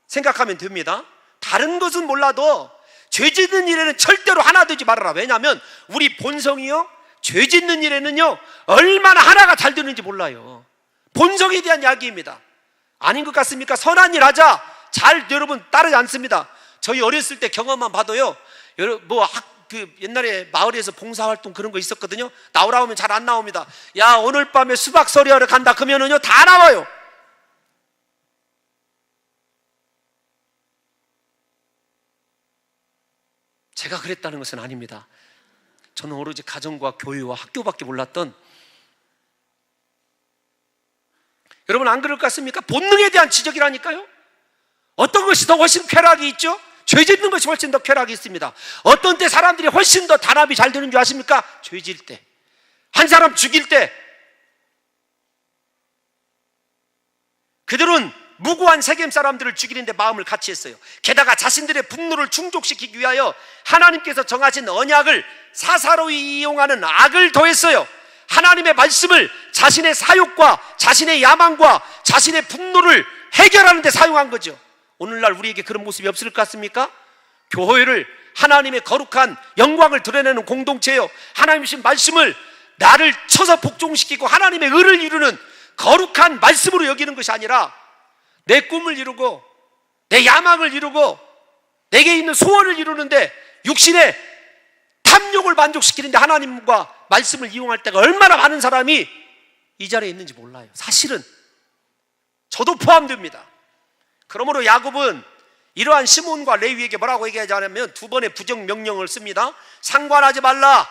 Speaker 2: 생각하면 됩니다. 다른 것은 몰라도 죄 짓는 일에는 절대로 하나 되지 말아라. 왜냐하면 우리 본성이요 죄 짓는 일에는요 얼마나 하나가 잘 되는지 몰라요. 본성에 대한 이야기입니다. 아닌 것 같습니까? 선한 일 하자 잘 여러분 따르지 않습니다. 저희 어렸을 때 경험만 봐도요 옛날에 마을에서 봉사활동 그런 거 있었거든요. 나오라 하면 잘 안 나옵니다. 야 오늘 밤에 수박 서리하러 간다 그러면은요 다 나와요.
Speaker 1: 제가 그랬다는 것은 아닙니다. 저는 오로지 가정과 교회와 학교밖에 몰랐던, 여러분 안 그럴 것 같습니까? 본능에 대한 지적이라니까요. 어떤 것이 더 훨씬 쾌락이 있죠? 죄 짓는 것이 훨씬 더 쾌락이 있습니다. 어떤 때 사람들이 훨씬 더 단합이 잘 되는 줄 아십니까? 죄 지을 때, 한 사람 죽일 때. 그들은 무고한 세겜 사람들을 죽이는데 마음을 같이 했어요. 게다가 자신들의 분노를 충족시키기 위하여 하나님께서 정하신 언약을 사사로이 이용하는 악을 더했어요. 하나님의 말씀을 자신의 사욕과 자신의 야망과 자신의 분노를 해결하는 데 사용한 거죠. 오늘날 우리에게 그런 모습이 없을 것 같습니까? 교회를 하나님의 거룩한 영광을 드러내는 공동체요, 하나님의 말씀을 나를 쳐서 복종시키고 하나님의 의를 이루는 거룩한 말씀으로 여기는 것이 아니라 내 꿈을 이루고 내 야망을 이루고 내게 있는 소원을 이루는데 육신의 탐욕을 만족시키는데 하나님과 말씀을 이용할 때가 얼마나 많은 사람이 이 자리에 있는지 몰라요. 사실은 저도 포함됩니다. 그러므로 야곱은 이러한 시몬과 레위에게 뭐라고 얘기하자면 두 번의 부정 명령을 씁니다. 상관하지 말라,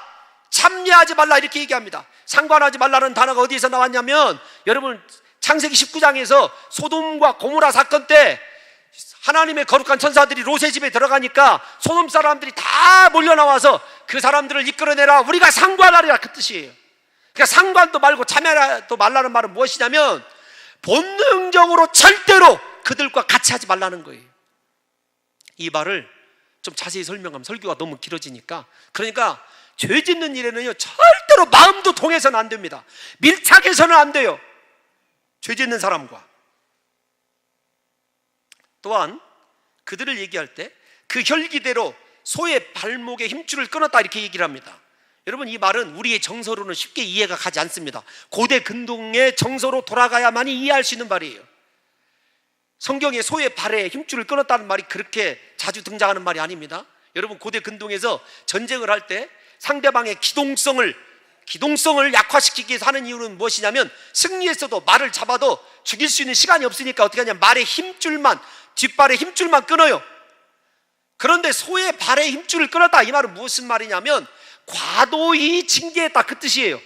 Speaker 1: 참여하지 말라, 이렇게 얘기합니다. 상관하지 말라는 단어가 어디에서 나왔냐면, 여러분 창세기 19장에서 소돔과 고모라 사건 때 하나님의 거룩한 천사들이 롯의 집에 들어가니까 소돔 사람들이 다 몰려 나와서 그 사람들을 이끌어내라, 우리가 상관하리라, 그 뜻이에요. 그러니까 상관도 말고 참여도 말라는 말은 무엇이냐면 본능적으로 절대로 그들과 같이 하지 말라는 거예요. 이 말을 좀 자세히 설명하면 설교가 너무 길어지니까, 그러니까 죄 짓는 일에는요 절대로 마음도 통해서는 안 됩니다. 밀착해서는 안 돼요, 죄 짓는 사람과. 또한 그들을 얘기할 때 그 혈기대로 소의 발목에 힘줄을 끊었다, 이렇게 얘기를 합니다. 여러분 이 말은 우리의 정서로는 쉽게 이해가 가지 않습니다. 고대 근동의 정서로 돌아가야만이 이해할 수 있는 말이에요. 성경에 소의 발에 힘줄을 끊었다는 말이 그렇게 자주 등장하는 말이 아닙니다. 여러분 고대 근동에서 전쟁을 할 때 상대방의 기동성을 약화시키기 위해서 하는 이유는 무엇이냐면, 승리했어도 말을 잡아도 죽일 수 있는 시간이 없으니까 어떻게 하냐면 말의 힘줄만, 뒷발의 힘줄만 끊어요. 그런데 소의 발의 힘줄을 끊었다, 이 말은 무슨 말이냐면 과도히 징계했다, 그 뜻이에요.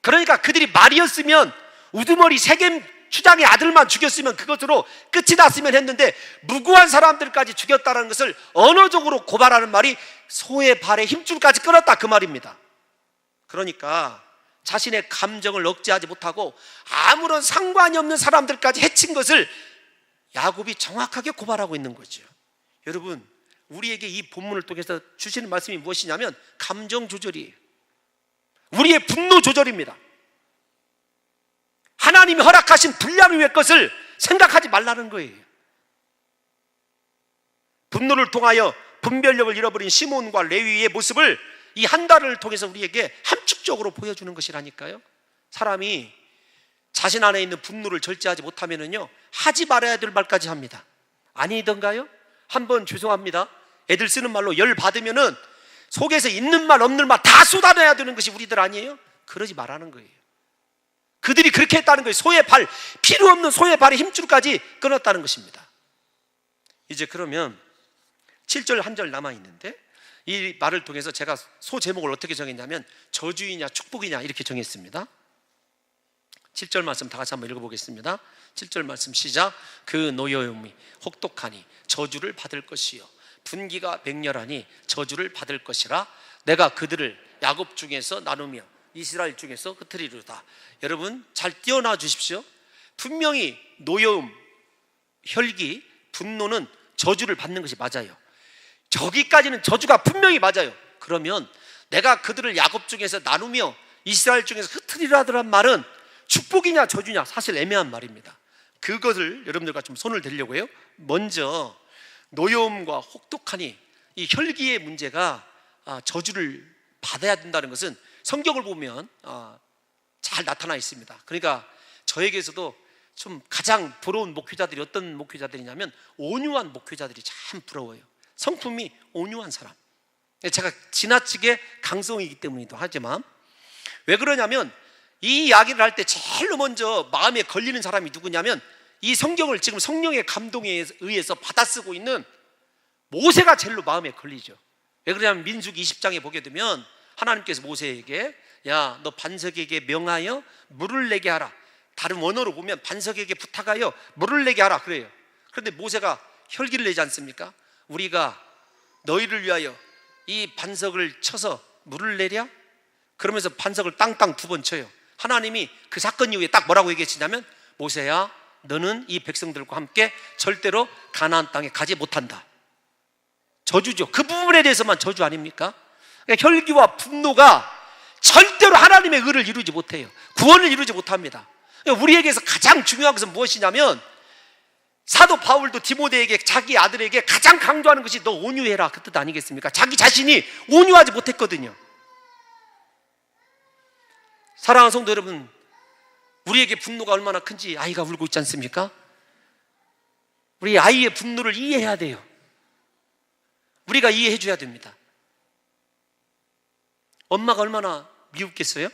Speaker 1: 그러니까 그들이 말이었으면 우두머리 세겜 추장의 아들만 죽였으면 그것으로 끝이 났으면 했는데 무고한 사람들까지 죽였다는 것을 언어적으로 고발하는 말이 소의 발에 힘줄까지 끊었다, 그 말입니다. 그러니까 자신의 감정을 억제하지 못하고 아무런 상관이 없는 사람들까지 해친 것을 야곱이 정확하게 고발하고 있는 거죠. 여러분 우리에게 이 본문을 통해서 주시는 말씀이 무엇이냐면 감정 조절이에요. 우리의 분노 조절입니다. 하나님이 허락하신 불량의 것을 생각하지 말라는 거예요. 분노를 통하여 분별력을 잃어버린 시몬과 레위의 모습을 이 한 달을 통해서 우리에게 함축적으로 보여주는 것이라니까요. 사람이 자신 안에 있는 분노를 절제하지 못하면은요 하지 말아야 될 말까지 합니다. 아니던가요? 한번 죄송합니다, 애들 쓰는 말로 열 받으면은 속에서 있는 말 없는 말 다 쏟아내야 되는 것이 우리들 아니에요? 그러지 말라는 거예요. 그들이 그렇게 했다는 거예요. 소의 발, 필요 없는 소의 발의 힘줄까지 끊었다는 것입니다. 이제 그러면 7절 한 절 남아있는데, 이 말을 통해서 제가 소 제목을 어떻게 정했냐면 저주이냐 축복이냐 이렇게 정했습니다. 7절 말씀 다 같이 한번 읽어보겠습니다. 7절 말씀 시작. 그 노여움이 혹독하니 저주를 받을 것이요 분기가 맹렬하니 저주를 받을 것이라. 내가 그들을 야곱 중에서 나누며 이스라엘 중에서 흩으리로다. 여러분 잘 띄어놔 주십시오. 분명히 노여움, 혈기, 분노는 저주를 받는 것이 맞아요. 저기까지는 저주가 분명히 맞아요. 그러면 내가 그들을 야곱 중에서 나누며 이스라엘 중에서 흩으리라더란 말은 축복이냐 저주냐 사실 애매한 말입니다. 그것을 여러분들과 좀 손을 대려고 해요. 먼저 노여움과 혹독하니, 이 혈기의 문제가 저주를 받아야 된다는 것은 성경을 보면 잘 나타나 있습니다. 그러니까 저에게서도 좀 가장 부러운 목회자들이 어떤 목회자들이냐면 온유한 목회자들이 참 부러워요. 성품이 온유한 사람. 제가 지나치게 강성이기 때문이기도 하지만, 왜 그러냐면 이 이야기를 할 때 제일 먼저 마음에 걸리는 사람이 누구냐면 이 성경을 지금 성령의 감동에 의해서 받아쓰고 있는 모세가 제일로 마음에 걸리죠.
Speaker 2: 왜 그러냐면 민수기 20장에 보게 되면 하나님께서 모세에게 야, 너 반석에게 명하여 물을 내게 하라. 다른 원어로 보면 반석에게 부탁하여 물을 내게 하라 그래요. 그런데 모세가 혈기를 내지 않습니까? 우리가 너희를 위하여 이 반석을 쳐서 물을 내랴? 그러면서 반석을 땅땅 2번 쳐요. 하나님이 그 사건 이후에 딱 뭐라고 얘기했냐면 모세야, 너는 이 백성들과 함께 절대로 가나안 땅에 가지 못한다. 저주죠. 그 부분에 대해서만 저주 아닙니까? 그러니까 혈기와 분노가 절대로 하나님의 의를 이루지 못해요. 구원을 이루지 못합니다. 그러니까 우리에게서 가장 중요한 것은 무엇이냐면 사도 바울도 디모데에게 자기 아들에게 가장 강조하는 것이 너 온유해라 그 뜻 아니겠습니까? 자기 자신이 온유하지 못했거든요. 사랑하는 성도 여러분, 우리에게 분노가 얼마나 큰지 아이가 울고 있지 않습니까? 우리 아이의 분노를 이해해야 돼요. 우리가 이해해 줘야 됩니다. 엄마가 얼마나 미웠겠어요?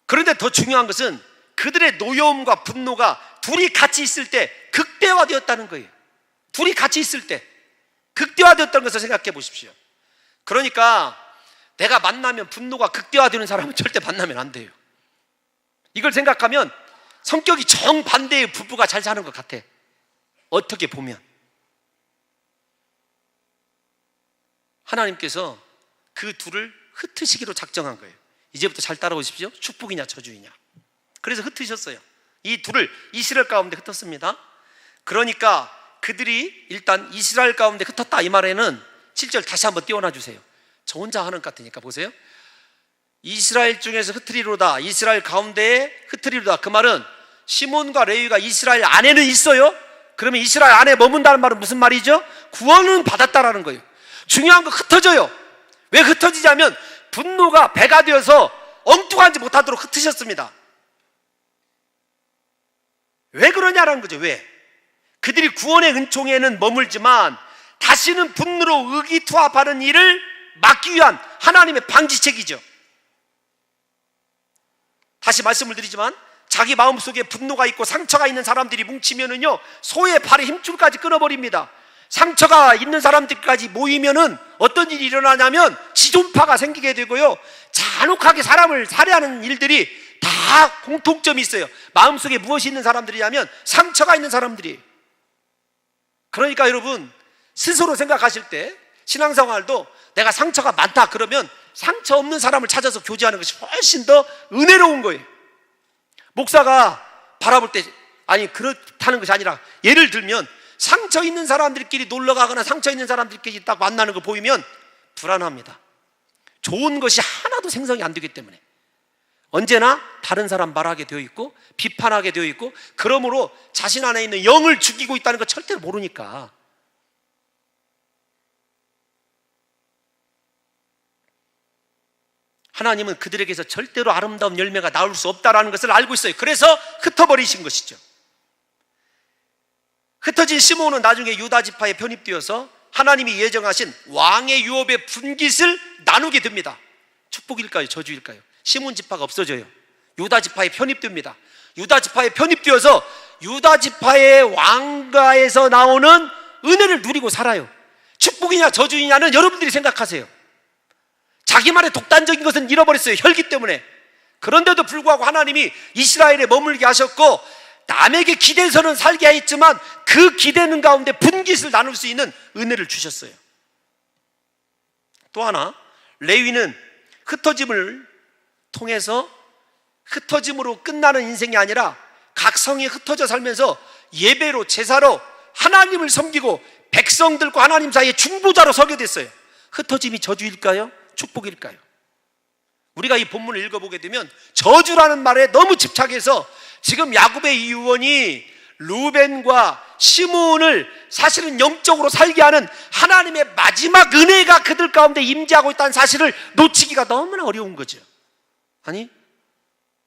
Speaker 2: 그런데 더 중요한 것은 그들의 노여움과 분노가 둘이 같이 있을 때 극대화되었다는 거예요. 둘이 같이 있을 때 극대화되었다는 것을 생각해 보십시오. 그러니까 내가 만나면 분노가 극대화되는 사람은 절대 만나면 안 돼요. 이걸 생각하면 성격이 정반대의 부부가 잘 사는 것 같아. 어떻게 보면 하나님께서 그 둘을 흩으시기로 작정한 거예요. 이제부터 잘 따라오십시오. 축복이냐 저주이냐. 그래서 흩으셨어요. 이 둘을 이스라엘 가운데 흩었습니다. 그러니까 그들이 일단 이스라엘 가운데 흩었다 이 말에는 7절 다시 한번 띄워놔 주세요. 저 혼자 하는 것 같으니까 보세요. 이스라엘 중에서 흩으리로다, 이스라엘 가운데에 흩으리로다. 그 말은 시몬과 레위가 이스라엘 안에는 있어요. 그러면 이스라엘 안에 머문다는 말은 무슨 말이죠? 구원은 받았다라는 거예요. 중요한 건 흩어져요. 왜 흩어지냐면 분노가 배가 되어서 엉뚱하지 못하도록 흩으셨습니다. 왜 그러냐라는 거죠. 왜? 그들이 구원의 은총에는 머물지만 다시는 분노로 의기투합하는 일을 막기 위한 하나님의 방지책이죠. 다시 말씀을 드리지만 자기 마음속에 분노가 있고 상처가 있는 사람들이 뭉치면은요 소의 팔의 힘줄까지 끊어버립니다. 상처가 있는 사람들까지 모이면은 어떤 일이 일어나냐면 지존파가 생기게 되고요 잔혹하게 사람을 살해하는 일들이 다 공통점이 있어요. 마음속에 무엇이 있는 사람들이냐면 상처가 있는 사람들이. 그러니까 여러분 스스로 생각하실 때 신앙생활도 내가 상처가 많다 그러면 상처 없는 사람을 찾아서 교제하는 것이 훨씬 더 은혜로운 거예요. 목사가 바라볼 때 아니 그렇다는 것이 아니라 예를 들면 상처 있는 사람들끼리 놀러 가거나 상처 있는 사람들끼리 딱 만나는 거 보이면 불안합니다. 좋은 것이 하나도 생성이 안 되기 때문에 언제나 다른 사람 말하게 되어 있고 비판하게 되어 있고 그러므로 자신 안에 있는 영을 죽이고 있다는 걸 절대로 모르니까. 하나님은 그들에게서 절대로 아름다운 열매가 나올 수 없다는 것을 알고 있어요. 그래서 흩어버리신 것이죠. 흩어진 시몬은 나중에 유다 지파에 편입되어서 하나님이 예정하신 왕의 유업의 분깃을 나누게 됩니다. 축복일까요? 저주일까요? 시몬 지파가 없어져요. 유다 지파에 편입됩니다. 유다 지파에 편입되어서 유다 지파의 왕가에서 나오는 은혜를 누리고 살아요. 축복이냐 저주이냐는 여러분들이 생각하세요. 자기만의 독단적인 것은 잃어버렸어요. 혈기 때문에. 그런데도 불구하고 하나님이 이스라엘에 머물게 하셨고 남에게 기대서는 살게 했지만 그 기대는 가운데 분깃을 나눌 수 있는 은혜를 주셨어요. 또 하나 레위는 흩어짐을 통해서 흩어짐으로 끝나는 인생이 아니라 각 성이 흩어져 살면서 예배로 제사로 하나님을 섬기고 백성들과 하나님 사이에 중보자로 서게 됐어요. 흩어짐이 저주일까요? 축복일까요? 우리가 이 본문을 읽어보게 되면 저주라는 말에 너무 집착해서 지금 야곱의 유언이 루벤과 시므온을 사실은 영적으로 살게 하는 하나님의 마지막 은혜가 그들 가운데 임재하고 있다는 사실을 놓치기가 너무나 어려운 거죠. 아니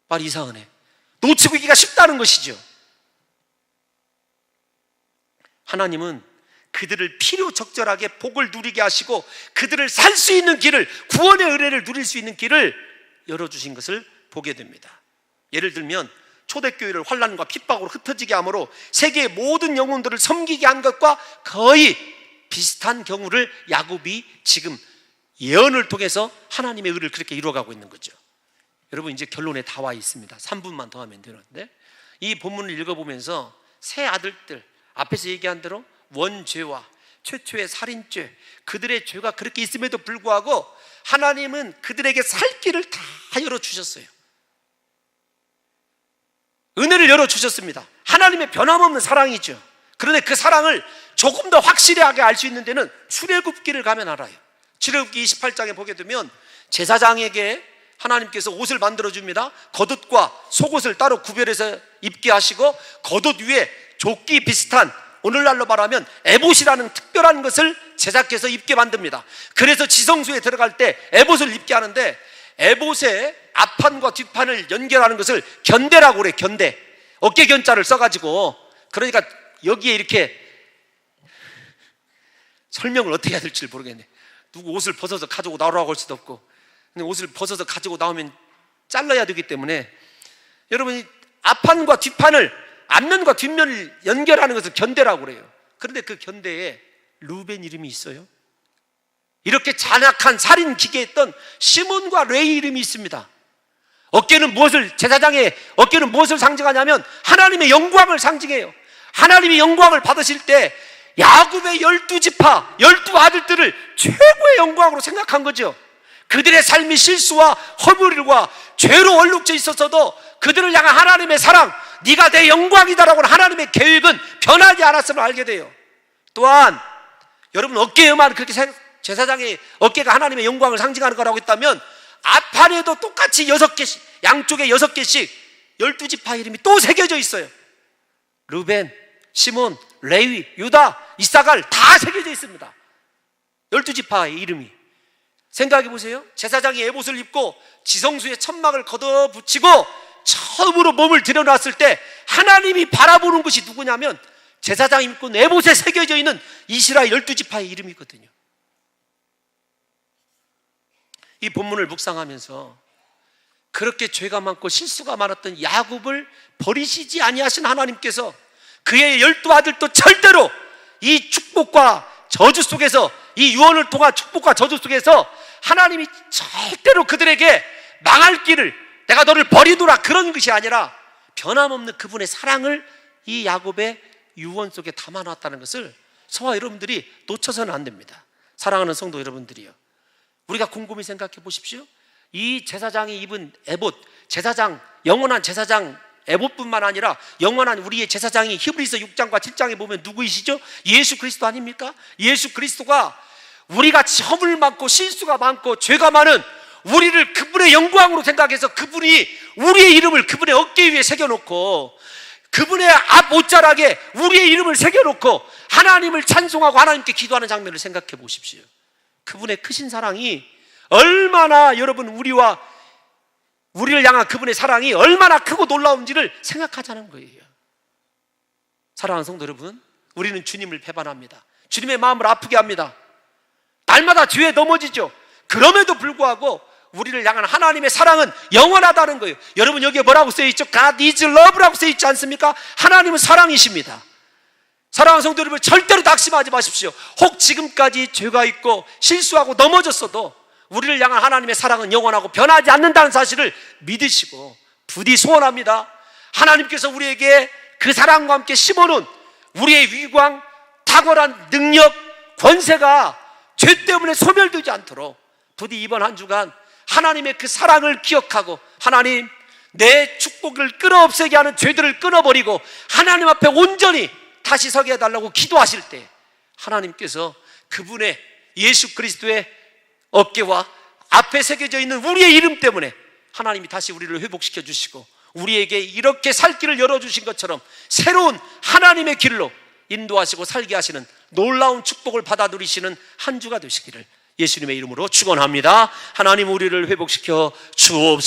Speaker 2: 말 이상하네. 놓치기가 쉽다는 것이죠. 하나님은 그들을 필요적절하게 복을 누리게 하시고 그들을 살 수 있는 길을, 구원의 은혜를 누릴 수 있는 길을 열어주신 것을 보게 됩니다. 예를 들면 초대교회를 환난과 핍박으로 흩어지게 함으로 세계의 모든 영혼들을 섬기게 한 것과 거의 비슷한 경우를 야곱이 지금 예언을 통해서 하나님의 의를 그렇게 이루어가고 있는 거죠. 여러분, 이제 결론에 다 와 있습니다. 3분만 더 하면 되는데, 이 본문을 읽어보면서 세 아들들, 앞에서 얘기한 대로 원죄와 최초의 살인죄, 그들의 죄가 그렇게 있음에도 불구하고 하나님은 그들에게 살 길을 다 열어주셨어요. 은혜를 열어주셨습니다. 하나님의 변함없는 사랑이죠. 그런데 그 사랑을 조금 더 확실하게 알 수 있는 데는 출애굽기를 가면 알아요. 출애굽기 28장에 보게 되면 제사장에게 하나님께서 옷을 만들어줍니다. 겉옷과 속옷을 따로 구별해서 입게 하시고, 겉옷 위에 조끼 비슷한, 오늘날로 말하면 에봇이라는 특별한 것을 제작해서 입게 만듭니다. 그래서 지성소에 들어갈 때 에봇을 입게 하는데, 에봇의 앞판과 뒷판을 연결하는 것을 견대라고 그래. 견대, 어깨 견자를 써가지고. 그러니까 여기에 이렇게 설명을 어떻게 해야 될지 모르겠네. 누구 옷을 벗어서 가지고 나오라고 할 수도 없고, 근데 옷을 벗어서 가지고 나오면 잘라야 되기 때문에, 여러분이 앞판과 뒷판을, 앞면과 뒷면을 연결하는 것을 견대라고 그래요. 그런데 그 견대에 루벤 이름이 있어요. 이렇게 잔악한 살인 기계했던 시몬과 레위 이름이 있습니다. 어깨는 무엇을, 제사장의 어깨는 무엇을 상징하냐면 하나님의 영광을 상징해요. 하나님의 영광을 받으실 때 야곱의 12지파 12아들들을 최고의 영광으로 생각한 거죠. 그들의 삶이 실수와 허물과 죄로 얼룩져 있었어도 그들을 향한 하나님의 사랑, 네가 내 영광이다라고 하는 하나님의 계획은 변하지 않았음을 알게 돼요. 또한 여러분, 어깨에만 그렇게 제사장의 어깨가 하나님의 영광을 상징하는 거라고 했다면, 앞판에도 똑같이 6개씩, 양쪽에 6개씩 12지파 이름이 또 새겨져 있어요. 루벤, 시몬, 레위, 유다, 이사갈 다 새겨져 있습니다. 12지파의 이름이. 생각해 보세요. 제사장이 에봇을 입고 지성소에 천막을 걷어붙이고 처음으로 몸을 들여놨을 때 하나님이 바라보는 것이 누구냐면, 제사장이 입고 에봇에 새겨져 있는 이스라엘 12지파의 이름이거든요. 이 본문을 묵상하면서 그렇게 죄가 많고 실수가 많았던 야곱을 버리시지 아니하신 하나님께서 그의 12아들도 절대로 이 축복과 저주 속에서, 이 유언을 통한 축복과 저주 속에서 하나님이 절대로 그들에게 망할 길을, 내가 너를 버리노라, 그런 것이 아니라 변함없는 그분의 사랑을 이 야곱의 유언 속에 담아놨다는 것을 저와 여러분들이 놓쳐서는 안 됩니다. 사랑하는 성도 여러분들이요, 우리가 곰곰이 생각해 보십시오. 이 제사장이 입은 에봇, 제사장, 영원한 제사장 에봇뿐만 아니라 영원한 우리의 제사장이 히브리서 6장과 7장에 보면 누구이시죠? 예수 그리스도 아닙니까? 예수 그리스도가 우리같이 허물 많고 실수가 많고 죄가 많은 우리를 그분의 영광으로 생각해서 그분이 우리의 이름을 그분의 어깨 위에 새겨놓고, 그분의 앞 옷자락에 우리의 이름을 새겨놓고 하나님을 찬송하고 하나님께 기도하는 장면을 생각해 보십시오. 그분의 크신 사랑이 얼마나, 여러분, 우리를 향한 그분의 사랑이 얼마나 크고 놀라운지를 생각하자는 거예요. 사랑하는 성도 여러분, 우리는 주님을 배반합니다. 주님의 마음을 아프게 합니다. 날마다 죄에 넘어지죠. 그럼에도 불구하고 우리를 향한 하나님의 사랑은 영원하다는 거예요. 여러분, 여기에 뭐라고 써있죠? God is love라고 써있지 않습니까? 하나님은 사랑이십니다. 사랑하는 성도 여러분, 절대로 낙심하지 마십시오. 혹 지금까지 죄가 있고 실수하고 넘어졌어도 우리를 향한 하나님의 사랑은 영원하고 변하지 않는다는 사실을 믿으시고 부디 소원합니다. 하나님께서 우리에게 그 사랑과 함께 심어놓은 우리의 위광, 탁월한 능력, 권세가 죄 때문에 소멸되지 않도록 부디 이번 한 주간 하나님의 그 사랑을 기억하고, 하나님, 내 축복을 끊어없애게 하는 죄들을 끊어버리고 하나님 앞에 온전히 다시 서게 해달라고 기도하실 때 하나님께서 그분의 예수 그리스도의 어깨와 앞에 새겨져 있는 우리의 이름 때문에 하나님이 다시 우리를 회복시켜 주시고, 우리에게 이렇게 살 길을 열어주신 것처럼 새로운 하나님의 길로 인도하시고 살게 하시는 놀라운 축복을 받아 누리시는 한 주가 되시기를 예수님의 이름으로 축원합니다. 하나님, 우리를 회복시켜 주옵소서.